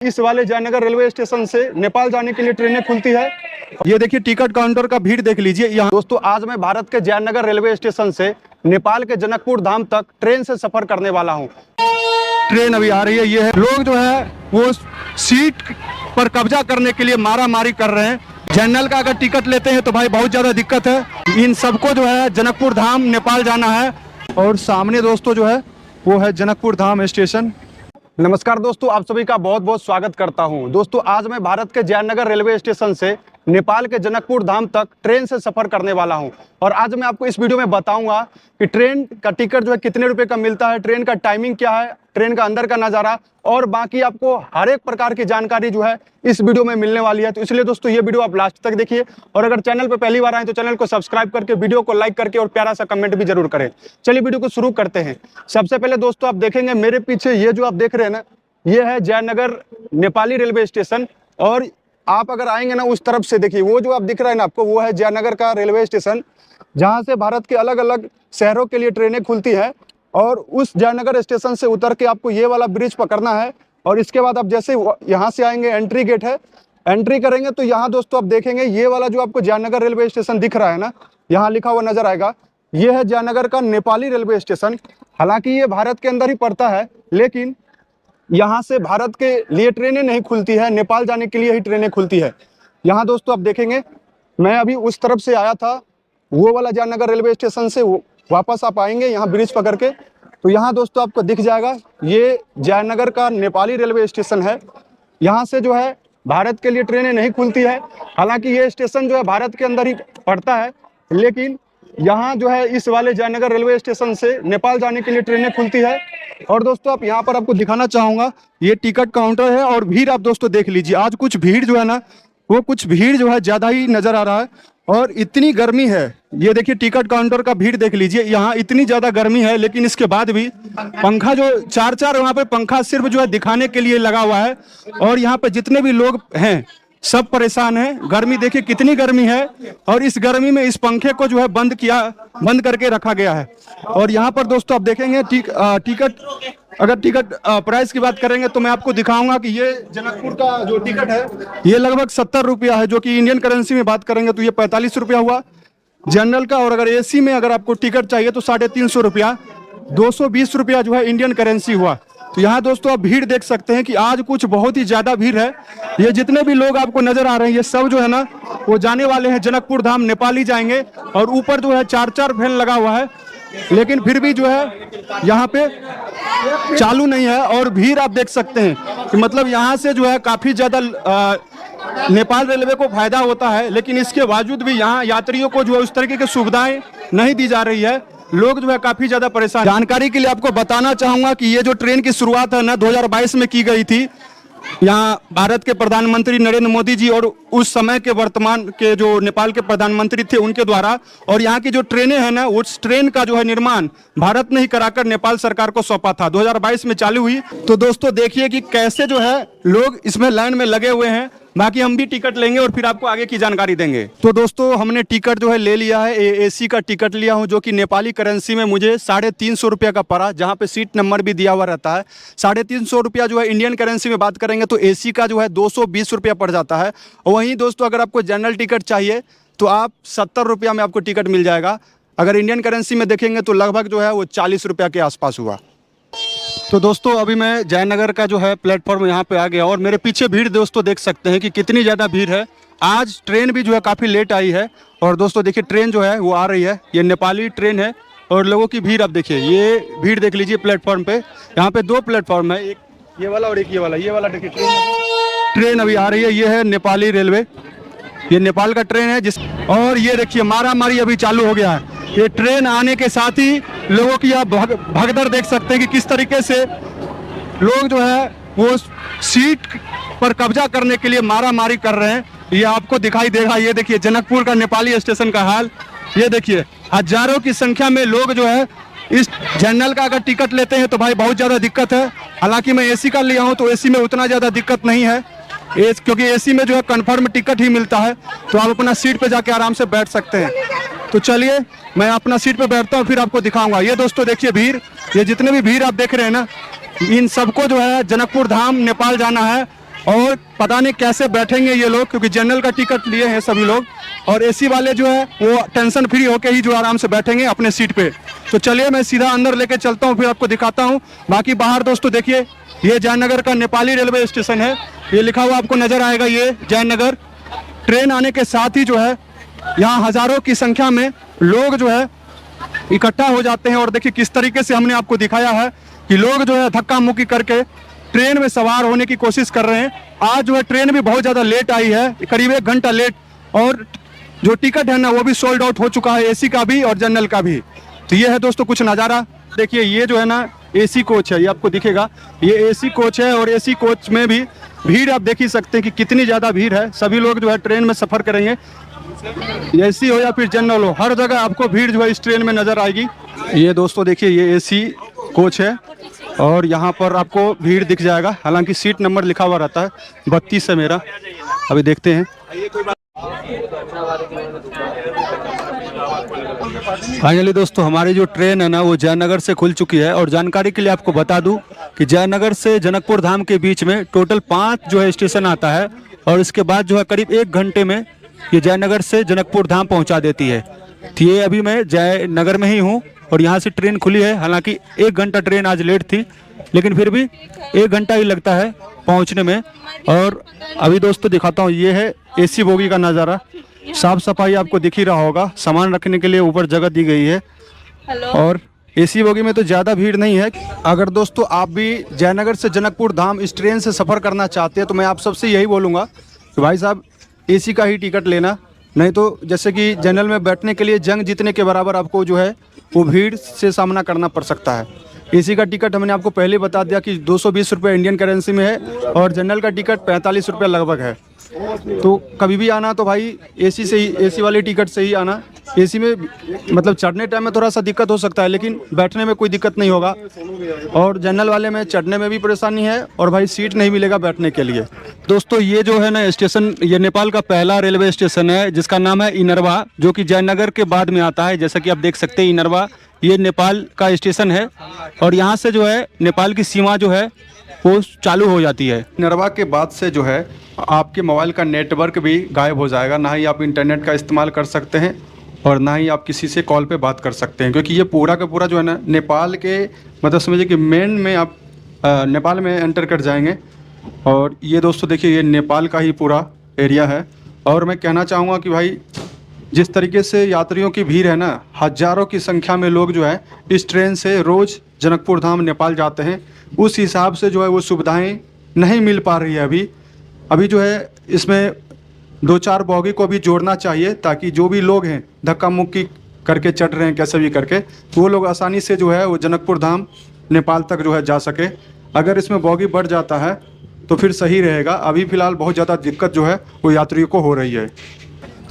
इस वाले Jaynagar railway station से नेपाल जाने के लिए ट्रेनें खुलती है। ये देखिए टिकट काउंटर का भीड़ देख लीजिए यहाँ। दोस्तों आज मैं भारत के जयनगर रेलवे स्टेशन से नेपाल के जनकपुर धाम तक ट्रेन से सफर करने वाला हूँ। ट्रेन अभी आ रही है। ये है लोग जो है वो सीट पर कब्जा करने के लिए मारा मारी कर रहे हैं। जनरल का अगर टिकट लेते हैं तो भाई बहुत ज्यादा दिक्कत है। इन सबको जो है जनकपुर धाम नेपाल जाना है। और सामने दोस्तों जो है वो है जनकपुर धाम स्टेशन। नमस्कार दोस्तों, आप सभी का बहुत बहुत स्वागत करता हूं। दोस्तों आज मैं भारत के जयनगर रेलवे स्टेशन से नेपाल के जनकपुर धाम तक ट्रेन से सफर करने वाला हूं। और आज मैं आपको इस वीडियो में बताऊंगा कि ट्रेन का टिकट जो है कितने रुपए का मिलता है, ट्रेन का टाइमिंग क्या है, ट्रेन का अंदर का नज़ारा और बाकी आपको हर एक प्रकार की जानकारी जो है इस वीडियो में मिलने वाली है। तो इसलिए दोस्तों ये वीडियो आप लास्ट तक देखिए और अगर चैनल पर पहली बार आए तो चैनल को सब्सक्राइब करके वीडियो को लाइक करके और प्यारा सा कमेंट भी जरूर करें। चलिए वीडियो को शुरू करते हैं। सबसे पहले दोस्तों आप देखेंगे मेरे पीछे ये जो आप देख रहे हैं ना, ये है जयनगर नेपाली रेलवे स्टेशन। और आप अगर आएंगे ना उस तरफ से देखिए वो जो आप दिख रहा है ना आपको, वो है जयनगर का रेलवे स्टेशन जहां से भारत के अलग अलग शहरों के लिए ट्रेनें खुलती है। और उस जयनगर स्टेशन से उतर के आपको ये वाला ब्रिज पकड़ना है और इसके बाद आप जैसे यहाँ से आएंगे, एंट्री गेट है, एंट्री करेंगे तो यहाँ दोस्तों आप देखेंगे ये वाला जो आपको जयनगर रेलवे स्टेशन दिख रहा है ना, यहाँ लिखा हुआ नजर आएगा, ये है जयनगर का नेपाली रेलवे स्टेशन। हालांकि ये भारत के अंदर ही पड़ता है लेकिन यहाँ से भारत के लिए ट्रेनें नहीं खुलती है, नेपाल जाने के लिए ही ट्रेनें खुलती है। यहाँ दोस्तों आप देखेंगे मैं अभी उस तरफ से आया था, वो वाला जयनगर रेलवे स्टेशन से वापस आप आएंगे यहाँ ब्रिज पकड़ के तो यहाँ दोस्तों आपको दिख जाएगा ये जयनगर का नेपाली रेलवे स्टेशन है। यहाँ से जो है भारत के लिए ट्रेनें नहीं खुलती है। हालांकि ये स्टेशन जो है भारत के अंदर ही पड़ता है लेकिन यहाँ जो है इस वाले जयनगर रेलवे स्टेशन से नेपाल जाने के लिए ट्रेनें खुलती है। और दोस्तों आप यहाँ पर आपको दिखाना चाहूँगा ये टिकट काउंटर है और भीड़ आप दोस्तों देख लीजिए। आज कुछ भीड़ जो है ना वो कुछ भीड़ जो है ज़्यादा ही नज़र आ रहा है और इतनी गर्मी है। ये देखिए टिकट काउंटर का भीड़ देख लीजिए, यहाँ इतनी ज़्यादा गर्मी है लेकिन इसके बाद भी पंखा जो चार वहाँ पे पंखा सिर्फ जो है दिखाने के लिए लगा हुआ है। और यहाँ पे जितने भी लोग हैं सब परेशान हैं। गर्मी देखिए कितनी गर्मी है और इस गर्मी में इस पंखे को जो है बंद करके रखा गया है। और यहाँ पर दोस्तों आप देखेंगे टिकट प्राइस की बात करेंगे तो मैं आपको दिखाऊंगा कि ये जनकपुर का जो टिकट है ये लगभग 70 रुपया है, जो कि इंडियन करेंसी में बात करेंगे तो ये 45 रुपया हुआ जनरल का। और अगर एसी में अगर आपको टिकट चाहिए तो 350 रुपया, 220 रुपया जो है इंडियन करेंसी हुआ। तो यहाँ दोस्तों आप भीड़ देख सकते हैं कि आज कुछ बहुत ही ज्यादा भीड़ है। ये जितने भी लोग आपको नजर आ रहे हैं ये सब जो है ना वो जाने वाले हैं जनकपुर धाम, नेपाली जाएंगे। और ऊपर जो है 4 फैन लगा हुआ है लेकिन फिर भी जो है यहाँ पे चालू नहीं है। और भीड़ आप देख सकते हैं कि मतलब यहाँ से जो है काफी ज्यादा नेपाल रेलवे को फायदा होता है लेकिन इसके बावजूद भी यहाँ यात्रियों को जो है उस तरीके की सुविधाएं नहीं दी जा रही है। लोग जो है काफी ज्यादा परेशान। जानकारी के लिए आपको बताना चाहूंगा कि ये जो ट्रेन की शुरुआत है ना 2022 में की गई थी यहाँ भारत के प्रधानमंत्री नरेंद्र मोदी जी और उस समय के वर्तमान के जो नेपाल के प्रधानमंत्री थे उनके द्वारा। और यहाँ की जो ट्रेनें हैं ना उस ट्रेन का जो है निर्माण भारत ने ही कराकर नेपाल सरकार को सौंपा था। 2022 में चालू हुई। तो दोस्तों देखिए कि कैसे जो है लोग इसमें लाइन में लगे हुए हैं। बाकी हम भी टिकट लेंगे और फिर आपको आगे की जानकारी देंगे। तो दोस्तों हमने टिकट जो है ले लिया है, एसी का टिकट लिया हूं जो कि नेपाली करेंसी में मुझे 350 रुपया का पड़ा, जहां पे सीट नंबर भी दिया हुआ रहता है। 350 रुपया जो है इंडियन करेंसी में बात करेंगे तो एसी का जो है 220 रुपया पड़ जाता है। और वहीं दोस्तों अगर आपको जनरल टिकट चाहिए तो आप 70 रुपया में आपको टिकट मिल जाएगा। अगर इंडियन करेंसी में देखेंगे तो लगभग जो है वो 40 रुपया के आसपास हुआ। तो दोस्तों अभी मैं जयनगर का जो है प्लेटफॉर्म यहाँ पे आ गया और मेरे पीछे भीड़ दोस्तों देख सकते हैं कि कितनी ज़्यादा भीड़ है। आज ट्रेन भी जो है काफ़ी लेट आई है। और दोस्तों देखिए ट्रेन जो है वो आ रही है, ये नेपाली ट्रेन है। और लोगों की भीड़ आप देखिए, ये भीड़ देख लीजिए प्लेटफॉर्म पे। यहाँ पे 2 प्लेटफॉर्म है, एक ये वाला और एक ये वाला देखिए ट्रेन अभी आ रही है। ये है नेपाली रेलवे, ये नेपाल का ट्रेन है और ये देखिए मारा मारी अभी चालू हो गया है। ये ट्रेन आने के साथ ही लोगों की आप भगदड़ देख सकते हैं कि किस तरीके से लोग जो है वो सीट पर कब्जा करने के लिए मारा मारी कर रहे हैं। ये आपको दिखाई देगा। ये देखिए जनकपुर का नेपाली स्टेशन का हाल। ये देखिए हजारों की संख्या में लोग जो है इस जनरल का अगर टिकट लेते हैं तो भाई बहुत ज़्यादा दिक्कत है। हालांकि मैं एसी का लिया हूँ तो एसी में उतना ज़्यादा दिक्कत नहीं है क्योंकि एसी में जो है कन्फर्म टिकट ही मिलता है तो आप अपना सीट पे जाके आराम से बैठ सकते हैं। तो चलिए मैं अपना सीट पे बैठता हूँ फिर आपको दिखाऊंगा। ये दोस्तों देखिए भीड़, ये जितने भी भीड़ आप देख रहे हैं ना इन सबको जो है जनकपुर धाम नेपाल जाना है। और पता नहीं कैसे बैठेंगे ये लोग, क्योंकि जनरल का टिकट लिए हैं सभी लोग, और एसी वाले जो है वो टेंशन फ्री होके ही जो आराम से बैठेंगे अपने सीट पे। तो चलिए मैं सीधा अंदर लेके चलता हूँ, फिर आपको दिखाता हूँ। बाकी बाहर दोस्तों देखिए, ये जयनगर का नेपाली रेलवे स्टेशन है, ये लिखा हुआ आपको नजर आएगा, ये जयनगर। ट्रेन आने के साथ ही जो है यहाँ हजारों की संख्या में लोग जो है इकट्ठा हो जाते हैं। और देखिए किस तरीके से हमने आपको दिखाया है कि लोग जो है धक्का मुक्की करके ट्रेन में सवार होने की कोशिश कर रहे हैं। आज जो है ट्रेन भी बहुत ज़्यादा लेट आई है, करीब 1 घंटा लेट, और जो टिकट है ना वो भी सोल्ड आउट हो चुका है, एसी का भी और जनरल का भी। तो ये है दोस्तों कुछ नज़ारा। देखिए ये जो है ना एसी कोच है, ये आपको दिखेगा, ये एसी कोच है, और एसी कोच में भी भीड़ आप देख ही सकते हैं कि कितनी ज़्यादा भीड़ है। सभी लोग जो है ट्रेन में सफ़र करेंगे, एसी हो या फिर जनरल हो, हर जगह आपको भीड़ जो है इस ट्रेन में नज़र आएगी। ये दोस्तों देखिए ये एसी कोच है, और यहाँ पर आपको भीड़ दिख जाएगा, हालांकि सीट नंबर लिखा हुआ रहता है, 32 है मेरा। अभी देखते हैं। फाइनली दोस्तों हमारी जो ट्रेन है ना वो जयनगर से खुल चुकी है। और जानकारी के लिए आपको बता दूं कि जयनगर से जनकपुर धाम के बीच में टोटल 5 जो है स्टेशन आता है, और इसके बाद जो है करीब 1 घंटे में ये जयनगर से जनकपुर धाम पहुंचा देती है। तो ये अभी मैं जयनगर में ही हूँ, और यहाँ से ट्रेन खुली है। हालांकि 1 घंटा ट्रेन आज लेट थी, लेकिन फिर भी 1 घंटा ही लगता है पहुँचने में। और अभी दोस्तों दिखाता हूँ, ये है एसी बोगी का नज़ारा। साफ सफाई आपको दिख ही रहा होगा, सामान रखने के लिए ऊपर जगह दी गई है। और एसी बोगी में तो ज़्यादा भीड़ नहीं है। अगर दोस्तों आप भी जयनगर से जनकपुर धाम इस ट्रेन से सफ़र करना चाहते हैं तो मैं आप सबसे यही बोलूँगा कि भाई साहब एसी का ही टिकट लेना, नहीं तो जैसे कि जनरल में बैठने के लिए जंग जीतने के बराबर आपको जो है वो भीड़ से सामना करना पड़ सकता है। एसी का टिकट हमने आपको पहले बता दिया कि 220 रुपये इंडियन करेंसी में है, और जनरल का टिकट 45 रुपये लगभग है। तो कभी भी आना तो भाई एसी से ही, एसी वाले टिकट से ही आना। एसी में मतलब चढ़ने टाइम में थोड़ा सा दिक्कत हो सकता है, लेकिन बैठने में कोई दिक्कत नहीं होगा। और जनरल वाले में चढ़ने में भी परेशानी है, और भाई सीट नहीं मिलेगा बैठने के लिए। दोस्तों ये जो है ना स्टेशन, ये नेपाल का पहला रेलवे स्टेशन है जिसका नाम है इनरवा, जो कि जयनगर के बाद में आता है। जैसा कि आप देख सकते हैं इनरवा ये नेपाल का स्टेशन है, और यहाँ से जो है नेपाल की सीमा जो है वो चालू हो जाती है। इनरवा के बाद से जो है आपके मोबाइल का नेटवर्क भी गायब हो जाएगा, ना ही आप इंटरनेट का इस्तेमाल कर सकते हैं, और ना ही आप किसी से कॉल पे बात कर सकते हैं, क्योंकि ये पूरा का पूरा जो है ना नेपाल के मतलब समझिए कि मेन में आप नेपाल में एंटर कर जाएंगे। और ये दोस्तों देखिए ये नेपाल का ही पूरा एरिया है। और मैं कहना चाहूँगा कि भाई जिस तरीके से यात्रियों की भीड़ है ना, हज़ारों की संख्या में लोग जो है इस ट्रेन से रोज़ जनकपुर धाम नेपाल जाते हैं, उस हिसाब से जो है वो सुविधाएं नहीं मिल पा रही है। अभी जो है इसमें 2-4 बोगी को भी जोड़ना चाहिए, ताकि जो भी लोग हैं धक्का मुक्की करके चढ़ रहे हैं कैसे भी करके, वो लोग आसानी से जो है वो जनकपुर धाम नेपाल तक जो है जा सके। अगर इसमें बोगी बढ़ जाता है तो फिर सही रहेगा। अभी फ़िलहाल बहुत ज़्यादा दिक्कत जो है वो यात्रियों को हो रही है।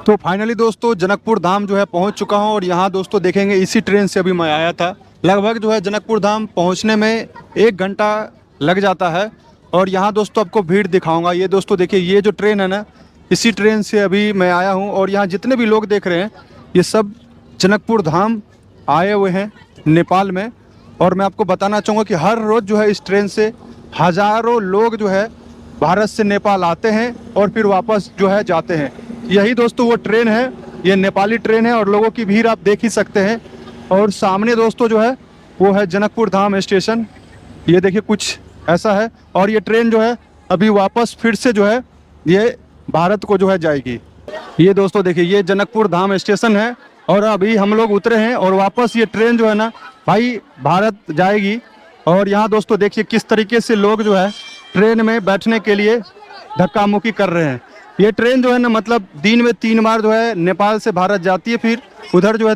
तो फाइनली दोस्तों जनकपुर धाम जो है पहुंच चुका हूं, और यहाँ दोस्तों देखेंगे इसी ट्रेन से अभी मैं आया था। लगभग जो है जनकपुर धाम पहुंचने में 1 घंटा लग जाता है। और यहाँ दोस्तों आपको भीड़ दिखाऊंगा। ये दोस्तों देखिए ये जो ट्रेन है ना, इसी ट्रेन से अभी मैं आया हूँ, और यहाँ जितने भी लोग देख रहे हैं ये सब जनकपुर धाम आए हुए हैं नेपाल में। और मैं आपको बताना चाहूँगा कि हर रोज़ जो है इस ट्रेन से हज़ारों लोग जो है भारत से नेपाल आते हैं और फिर वापस जो है जाते हैं। यही दोस्तों वो ट्रेन है, ये नेपाली ट्रेन है, और लोगों की भीड़ आप देख ही सकते हैं। और सामने दोस्तों जो है वो है जनकपुर धाम स्टेशन, ये देखिए कुछ ऐसा है। और ये ट्रेन जो है अभी वापस फिर से जो है ये भारत को जो है जाएगी। ये दोस्तों देखिए ये जनकपुर धाम स्टेशन है, और अभी हम लोग उतरे हैं, और वापस ये ट्रेन जो है ना भाई भारत जाएगी। और यहाँ दोस्तों देखिए किस तरीके से लोग जो है ट्रेन में बैठने के लिए धक्का मुक्की कर रहे हैं। ये ट्रेन जो है ना मतलब दिन में 3 बार जो है नेपाल से भारत जाती है, फिर उधर जो है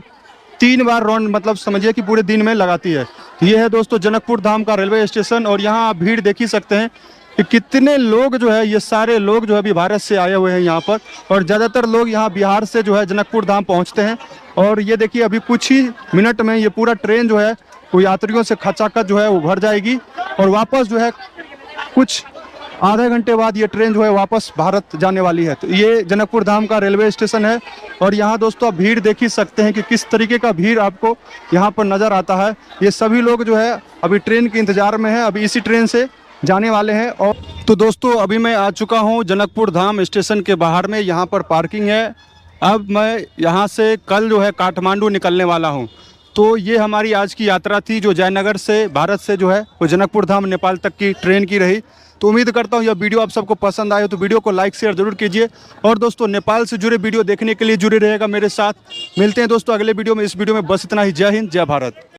3 बार राउंड मतलब समझिए कि पूरे दिन में लगाती है। ये है दोस्तों जनकपुर धाम का रेलवे स्टेशन, और यहाँ आप भीड़ देख ही सकते हैं कि कितने लोग जो है, ये सारे लोग जो है अभी भारत से आए हुए हैं यहाँ पर। और ज़्यादातर लोग यहाँ बिहार से जो है जनकपुर धाम पहुँचते हैं। और ये देखिए अभी कुछ ही मिनट में ये पूरा ट्रेन जो है वो यात्रियों से खचाखच जो है वो भर जाएगी, और वापस जो है कुछ आधे घंटे बाद ये ट्रेन जो है वापस भारत जाने वाली है। तो ये जनकपुर धाम का रेलवे स्टेशन है, और यहाँ दोस्तों आप भीड़ देख ही सकते हैं कि किस तरीके का भीड़ आपको यहाँ पर नज़र आता है। ये सभी लोग जो है अभी ट्रेन के इंतज़ार में है। अभी इसी ट्रेन से जाने वाले हैं। और तो दोस्तों अभी मैं आ चुका हूँ जनकपुर धाम स्टेशन के बाहर में, यहाँ पर पार्किंग है। अब मैं यहाँ से कल जो है काठमांडू निकलने वाला हूँ। तो ये हमारी आज की यात्रा थी जो जयनगर से भारत से जो है वो जनकपुर धाम नेपाल तक की ट्रेन की रही। तो उम्मीद करता हूँ यह वीडियो आप सबको पसंद आए तो वीडियो को लाइक शेयर जरूर कीजिए। और दोस्तों नेपाल से जुड़े वीडियो देखने के लिए जुड़े रहेगा मेरे साथ। मिलते हैं दोस्तों अगले वीडियो में। इस वीडियो में बस इतना ही। जय हिंद, जय भारत।